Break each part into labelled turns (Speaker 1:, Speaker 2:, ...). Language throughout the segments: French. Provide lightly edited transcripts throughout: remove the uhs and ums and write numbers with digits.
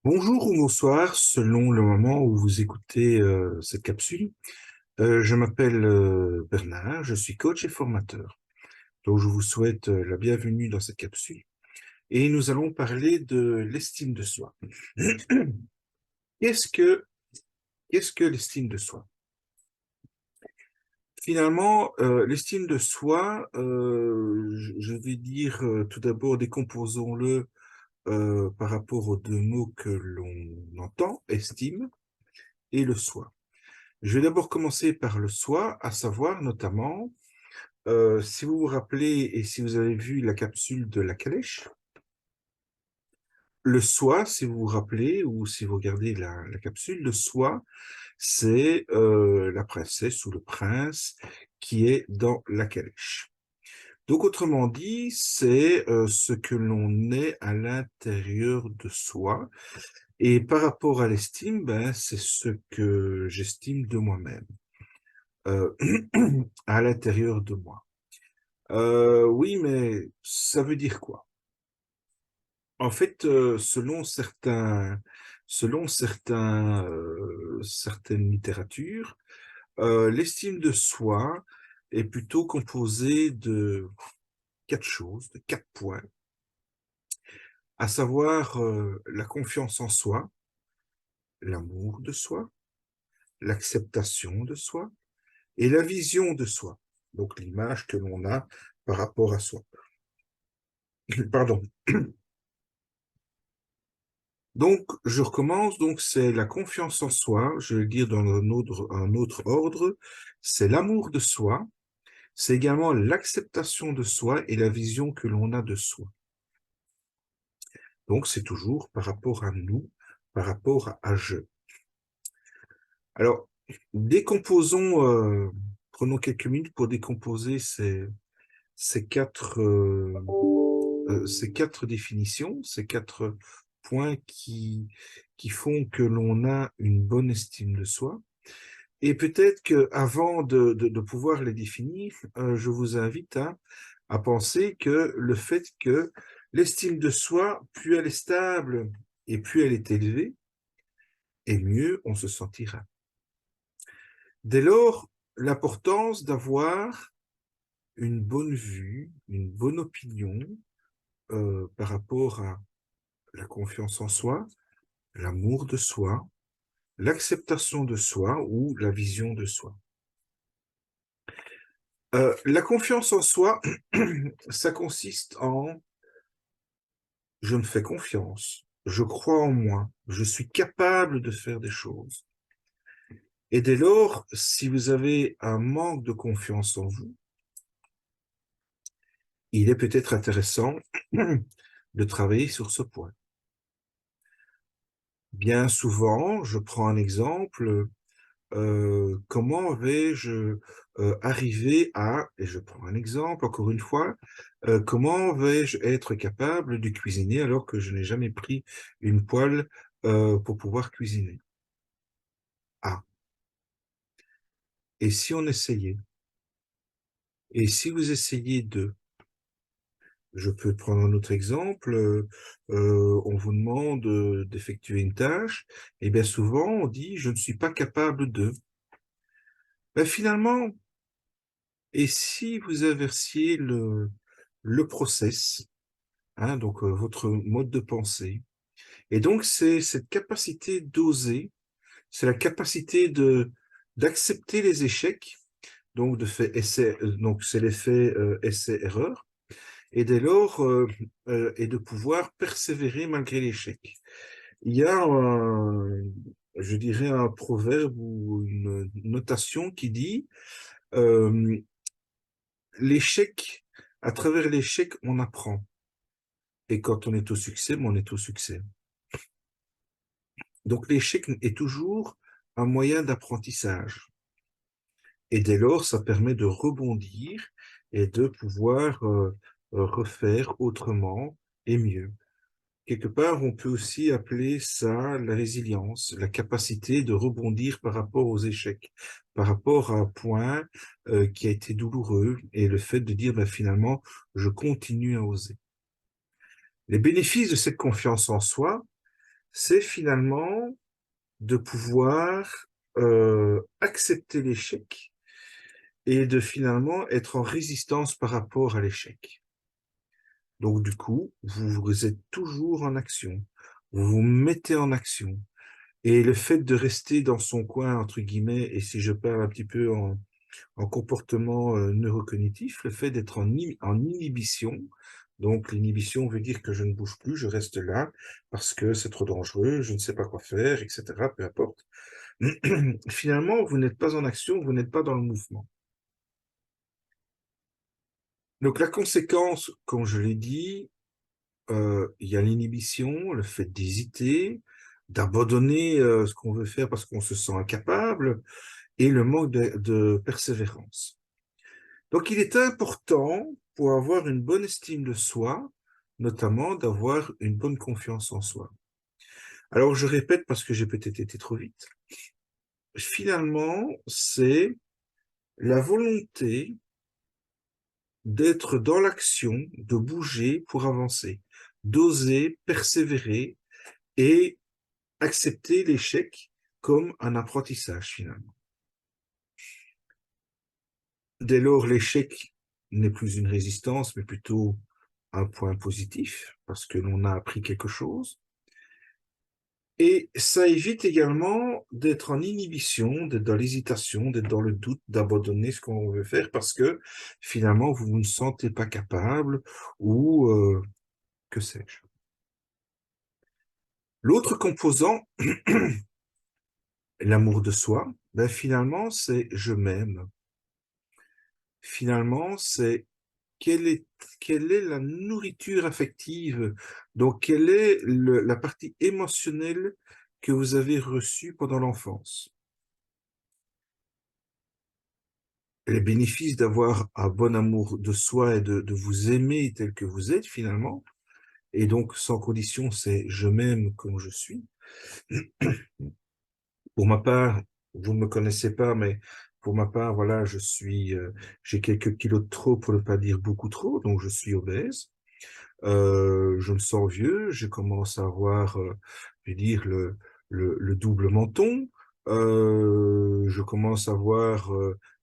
Speaker 1: Bonjour ou bonsoir, selon le moment où vous écoutez cette capsule. Je m'appelle Bernard, je suis coach et formateur. Donc, je vous souhaite la bienvenue dans cette capsule. Et nous allons parler de l'estime de soi. Qu'est-ce que, qu'est-ce que l'estime de soi? Finalement, l'estime de soi, je vais dire tout d'abord, décomposons-le par rapport aux deux mots que l'on entend, estime et le soi. Je vais d'abord commencer par le soi, à savoir notamment, si vous vous rappelez et si vous avez vu la capsule de la calèche, le soi, si vous vous rappelez ou si vous regardez la capsule, le soi, c'est la princesse ou le prince qui est dans la calèche. Donc, autrement dit, c'est ce que l'on est à l'intérieur de soi. Et par rapport à l'estime, ben, c'est ce que j'estime de moi-même. euh, à l'intérieur de moi. Oui, mais ça veut dire quoi? En fait, certaines littératures, l'estime de soi est plutôt composée de quatre choses, de quatre points, à savoir la confiance en soi, l'amour de soi, l'acceptation de soi et la vision de soi, donc l'image que l'on a par rapport à soi. Pardon. Donc, je recommence. Donc, c'est la confiance en soi, je vais le dire dans un autre ordre. C'est l'amour de soi. C'est également l'acceptation de soi et la vision que l'on a de soi. Donc, c'est toujours par rapport à nous, par rapport à je. Alors, décomposons, prenons quelques minutes pour décomposer ces ces quatre définitions, ces quatre points qui font que l'on a une bonne estime de soi. Et peut-être qu'avant de pouvoir les définir, je vous invite à penser que le fait que l'estime de soi, plus elle est stable et plus elle est élevée, et mieux on se sentira. Dès lors, l'importance d'avoir une bonne vue, une bonne opinion par rapport à la confiance en soi, l'amour de soi, l'acceptation de soi ou la vision de soi. La confiance en soi, ça consiste en je me fais confiance, je crois en moi, je suis capable de faire des choses. Et dès lors, si vous avez un manque de confiance en vous, il est peut-être intéressant de travailler sur ce point. Bien souvent, je prends un exemple, comment vais-je arriver à, et je prends un exemple encore une fois, comment vais-je être capable de cuisiner alors que je n'ai jamais pris une poêle pour pouvoir cuisiner? Ah, et si on essayait? Et si vous essayez de, je peux prendre un autre exemple, on vous demande d'effectuer une tâche, et bien souvent on dit je ne suis pas capable de. Ben, finalement, et si vous inversiez le process, hein, donc votre mode de pensée, et donc c'est cette capacité d'oser, c'est la capacité d'accepter les échecs, donc de faire essai, donc c'est l'effet essai-erreur, et dès lors et de pouvoir persévérer malgré l'échec. Il y a je dirais un proverbe ou une notation qui dit euh, l'échec, à travers l'échec, on apprend. Et quand on est au succès, on est au succès. Donc l'échec est toujours un moyen d'apprentissage. Et dès lors, ça permet de rebondir et de pouvoir refaire autrement et mieux. Quelque part, on peut aussi appeler ça la résilience, la capacité de rebondir par rapport aux échecs, par rapport à un point qui a été douloureux et le fait de dire ben, finalement, je continue à oser. Les bénéfices de cette confiance en soi, c'est finalement de pouvoir accepter l'échec et de finalement être en résistance par rapport à l'échec. Donc du coup, vous êtes toujours en action, vous vous mettez en action. Et le fait de rester dans son coin, entre guillemets, et si je parle un petit peu en comportement neurocognitif, le fait d'être en inhibition, donc l'inhibition veut dire que je ne bouge plus, je reste là parce que c'est trop dangereux, je ne sais pas quoi faire, etc., peu importe. Finalement, vous n'êtes pas en action, vous n'êtes pas dans le mouvement. Donc la conséquence, comme je l'ai dit, il y a l'inhibition, le fait d'hésiter, d'abandonner ce qu'on veut faire parce qu'on se sent incapable, et le manque de persévérance. Donc il est important, pour avoir une bonne estime de soi, notamment d'avoir une bonne confiance en soi. Alors je répète parce que j'ai peut-être été trop vite. Finalement, c'est la volonté d'être dans l'action, de bouger pour avancer, d'oser persévérer et accepter l'échec comme un apprentissage finalement. Dès lors, l'échec n'est plus une résistance, mais plutôt un point positif, parce que l'on a appris quelque chose. Et ça évite également d'être en inhibition, d'être dans l'hésitation, d'être dans le doute, d'abandonner ce qu'on veut faire, parce que finalement, vous ne vous sentez pas capable, ou que sais-je. L'autre composant, l'amour de soi, ben finalement, c'est je m'aime. Finalement, c'est quelle est, quelle est la nourriture affective, donc quelle est la partie émotionnelle que vous avez reçue pendant l'enfance. Les bénéfices d'avoir un bon amour de soi et de vous aimer tel que vous êtes finalement, et donc sans condition, c'est je m'aime comme je suis. Pour ma part, vous ne me connaissez pas, mais pour ma part, voilà, j'ai quelques kilos de trop, pour ne pas dire beaucoup trop, donc je suis obèse. Je me sens vieux, je commence à avoir, je vais dire, le double menton, je commence à avoir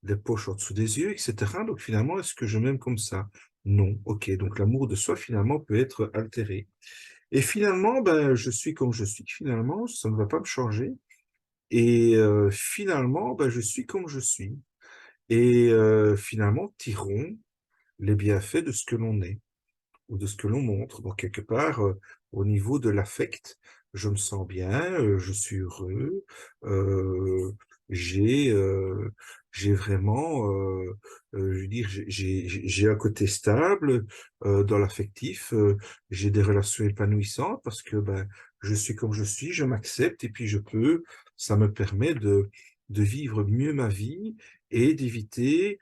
Speaker 1: des poches en dessous des yeux, etc. Donc finalement, est-ce que je m'aime comme ça? Non. Ok, donc l'amour de soi, finalement, peut être altéré. Et finalement, ben, je suis comme je suis, finalement, ça ne va pas me changer. Et finalement, ben, je suis comme je suis. Et finalement, tirons les bienfaits de ce que l'on est ou de ce que l'on montre. Donc, quelque part, au niveau de l'affect, je me sens bien, je suis heureux, euh, j'ai euh, j'ai vraiment, je veux dire, j'ai un côté stable dans l'affectif, j'ai des relations épanouissantes parce que ben, je suis comme je suis, je m'accepte et puis ça me permet de vivre mieux ma vie et d'éviter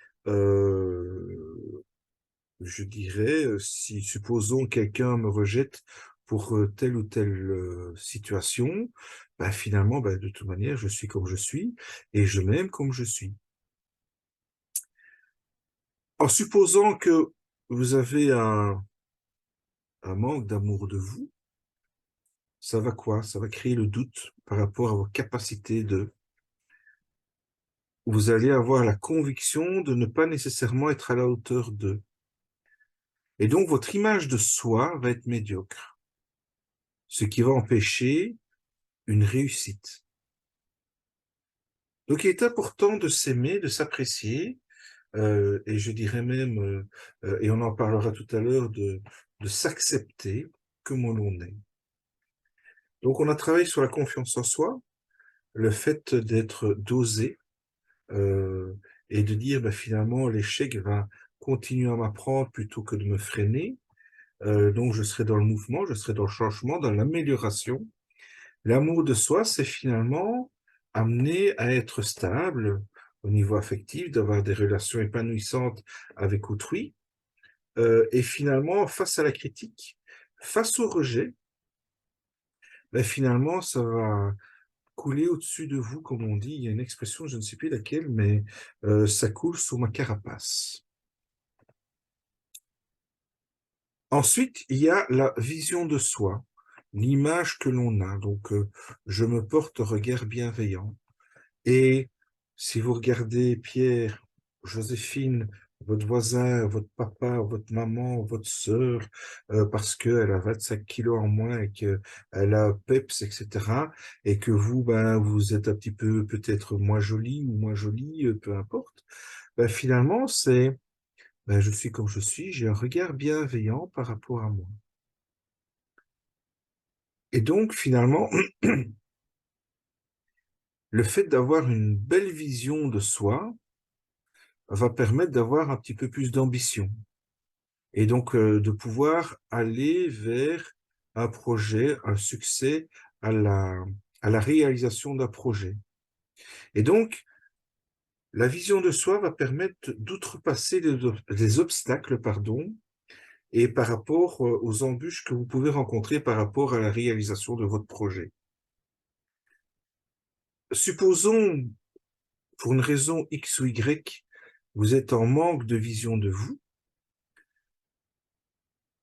Speaker 1: je dirais, si supposons quelqu'un me rejette pour telle ou telle situation, bah, finalement, bah, de toute manière, je suis comme je suis et je m'aime comme je suis. En supposant que vous avez un manque d'amour de vous, ça va quoi? Ça va créer le doute par rapport à vos capacités de... Vous allez avoir la conviction de ne pas nécessairement être à la hauteur d'eux. Et donc, votre image de soi va être médiocre, ce qui va empêcher une réussite. Donc, il est important de s'aimer, de s'apprécier, et je dirais même, et on en parlera tout à l'heure, de s'accepter comme l'on est. Donc, on a travaillé sur la confiance en soi, le fait d'oser, euh, et de dire, bah, finalement, l'échec va continuer à m'apprendre plutôt que de me freiner. Donc, je serai dans le mouvement, je serai dans le changement, dans l'amélioration. L'amour de soi, c'est finalement amener à être stable au niveau affectif, d'avoir des relations épanouissantes avec autrui. Et finalement, face à la critique, face au rejet, ben finalement, ça va couler au-dessus de vous, comme on dit. Il y a une expression, je ne sais plus laquelle, mais ça coule sous ma carapace. Ensuite, il y a la vision de soi. l'image que l'on a. Donc, je me porte un regard bienveillant. Et si vous regardez Pierre, Joséphine, votre voisin, votre papa, votre maman, votre sœur, parce qu'elle a 25 kilos en moins et qu'elle a PEPS, etc., et que vous, ben, vous êtes un petit peu peut-être moins joli ou moins jolie, peu importe, ben, finalement, ben, je suis comme je suis, j'ai un regard bienveillant par rapport à moi. Et donc, finalement, le fait d'avoir une belle vision de soi va permettre d'avoir un petit peu plus d'ambition et donc de pouvoir aller vers un projet, un succès, à la, à la réalisation d'un projet. Et donc, la vision de soi va permettre d'outrepasser les obstacles, pardon, et par rapport aux embûches que vous pouvez rencontrer par rapport à la réalisation de votre projet. Supposons, pour une raison X ou Y, vous êtes en manque de vision de vous,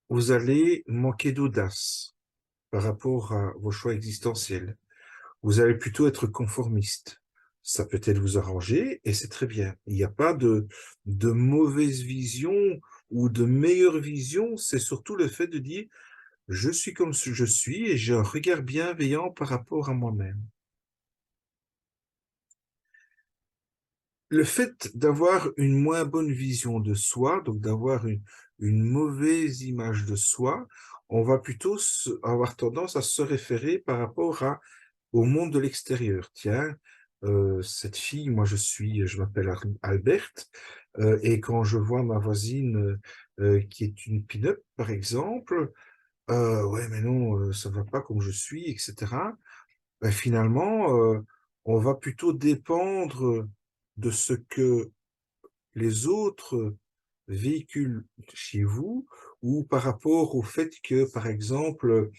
Speaker 1: vous allez manquer d'audace par rapport à vos choix existentiels. Vous allez plutôt être conformiste. Ça peut être vous arranger et c'est très bien. Il n'y a pas de mauvaise vision ou de meilleure vision. C'est surtout le fait de dire je suis comme je suis et j'ai un regard bienveillant par rapport à moi-même. Le fait d'avoir une moins bonne vision de soi, donc d'avoir une mauvaise image de soi, on va plutôt avoir tendance à se référer par rapport au monde de l'extérieur. Tiens, cette fille, moi je m'appelle Alberte, et quand je vois ma voisine qui est une pin-up, par exemple, ouais, mais non, ça va pas comme je suis, etc. Ben, finalement, on va plutôt dépendre de ce que les autres véhiculent chez vous ou par rapport au fait que, par exemple,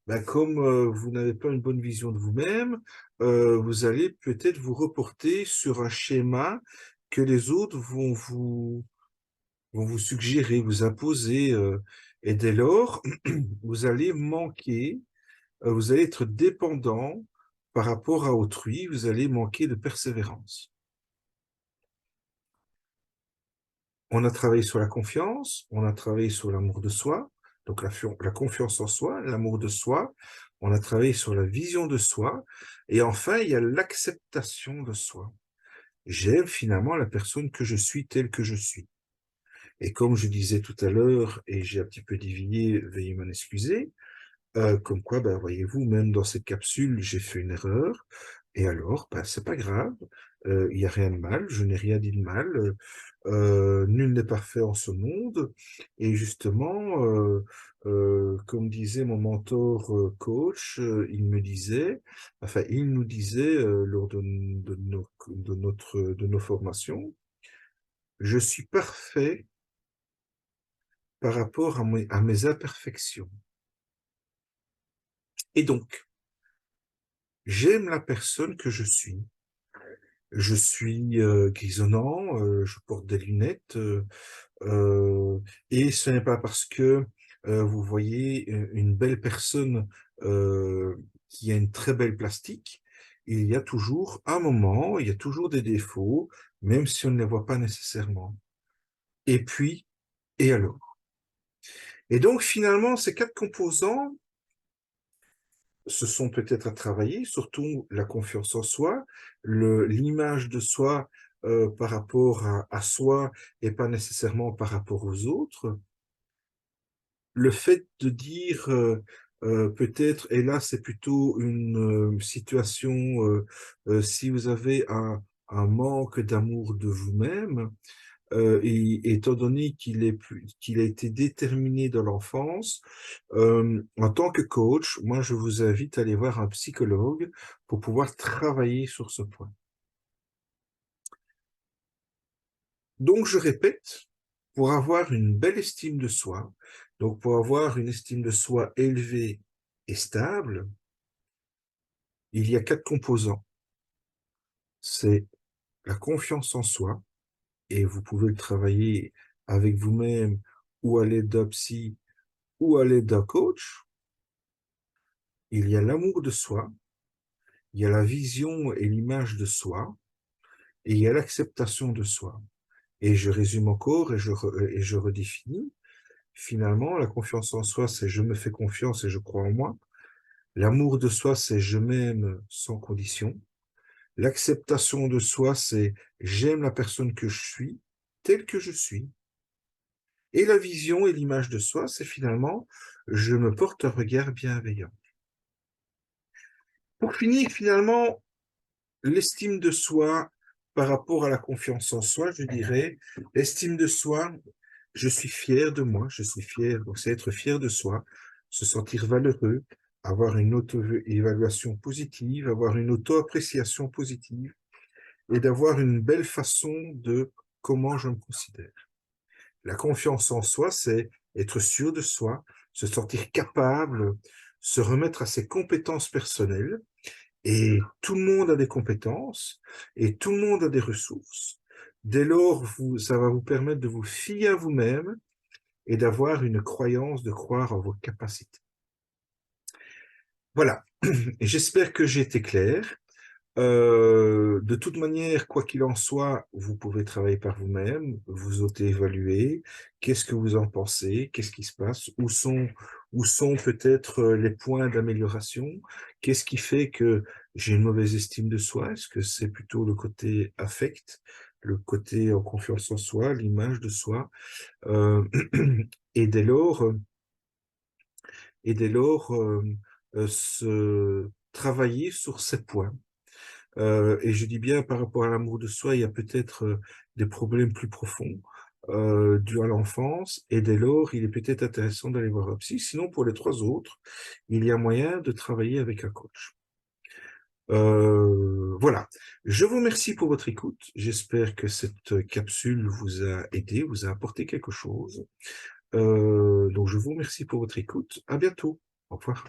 Speaker 1: ben, comme vous n'avez pas une bonne vision de vous-même, vous allez peut-être vous reporter sur un schéma que les autres vont vous suggérer, vous imposer, et dès lors, vous allez manquer, vous allez être dépendant par rapport à autrui, vous allez manquer de persévérance. On a travaillé sur la confiance, on a travaillé sur l'amour de soi, donc la confiance en soi, l'amour de soi, on a travaillé sur la vision de soi, et enfin, il y a l'acceptation de soi. J'aime finalement la personne que je suis telle que je suis. Et comme je disais tout à l'heure, et j'ai un petit peu dévié, veuillez m'en excuser, comme quoi, ben, voyez-vous, même dans cette capsule, j'ai fait une erreur, et alors, ben, c'est pas grave, il n'y a rien de mal, je n'ai rien dit de mal, nul n'est parfait en ce monde, et justement, comme disait mon mentor coach, il me disait, enfin, il nous disait lors de nos formations, je suis parfait par rapport à mes imperfections. Et donc, j'aime la personne que je suis. Je suis grisonnant, je porte des lunettes, et ce n'est pas parce que vous voyez une belle personne qui a une très belle plastique, il y a toujours un moment, il y a toujours des défauts, même si on ne les voit pas nécessairement. Et puis, et alors? Et donc finalement, ces quatre composants se sont peut-être à travailler, surtout la confiance en soi, l'image de soi par rapport à soi et pas nécessairement par rapport aux autres. Le fait de dire peut-être, et là c'est plutôt une situation, si vous avez un manque d'amour de vous-même, et étant donné qu'il a été déterminé dans l'enfance, en tant que coach, moi, je vous invite à aller voir un psychologue pour pouvoir travailler sur ce point. Donc, je répète, pour avoir une belle estime de soi, donc pour avoir une estime de soi élevée et stable, il y a quatre composants. C'est la confiance en soi, et vous pouvez le travailler avec vous-même ou à l'aide d'un psy ou à l'aide d'un coach. il y a l'amour de soi, il y a la vision et l'image de soi, et il y a l'acceptation de soi. Et je résume encore et je redéfinis. Finalement, la confiance en soi, c'est je me fais confiance et je crois en moi. L'amour de soi, c'est je m'aime sans condition. L'acceptation de soi, c'est j'aime la personne que je suis, telle que je suis. Et la vision et l'image de soi, c'est finalement je me porte un regard bienveillant. Pour finir, finalement, l'estime de soi par rapport à la confiance en soi, je dirais, l'estime de soi, je suis fier de moi, je suis fier, donc c'est être fier de soi, se sentir valeureux, avoir une auto-évaluation positive, avoir une auto-appréciation positive et d'avoir une belle façon de comment je me considère. La confiance en soi, c'est être sûr de soi, se sentir capable, se remettre à ses compétences personnelles. Et tout le monde a des compétences et tout le monde a des ressources. Dès lors, ça va vous permettre de vous fier à vous-même et d'avoir une croyance, de croire en vos capacités. Voilà, et j'espère que j'ai été clair. De toute manière, quoi qu'il en soit, vous pouvez travailler par vous-même, vous auto-évaluer, qu'est-ce que vous en pensez, qu'est-ce qui se passe, où sont peut-être les points d'amélioration, qu'est-ce qui fait que j'ai une mauvaise estime de soi, est-ce que c'est plutôt le côté affect, le côté en confiance en soi, l'image de soi, euh, et dès lors, travailler sur ces points. Et je dis bien par rapport à l'amour de soi, il y a peut-être des problèmes plus profonds dus à l'enfance, et dès lors, il est peut-être intéressant d'aller voir un psy. Sinon, pour les trois autres, il y a moyen de travailler avec un coach. Voilà. Je vous remercie pour votre écoute. J'espère que cette capsule vous a aidé, vous a apporté quelque chose. Donc, je vous remercie pour votre écoute. À bientôt. Au revoir.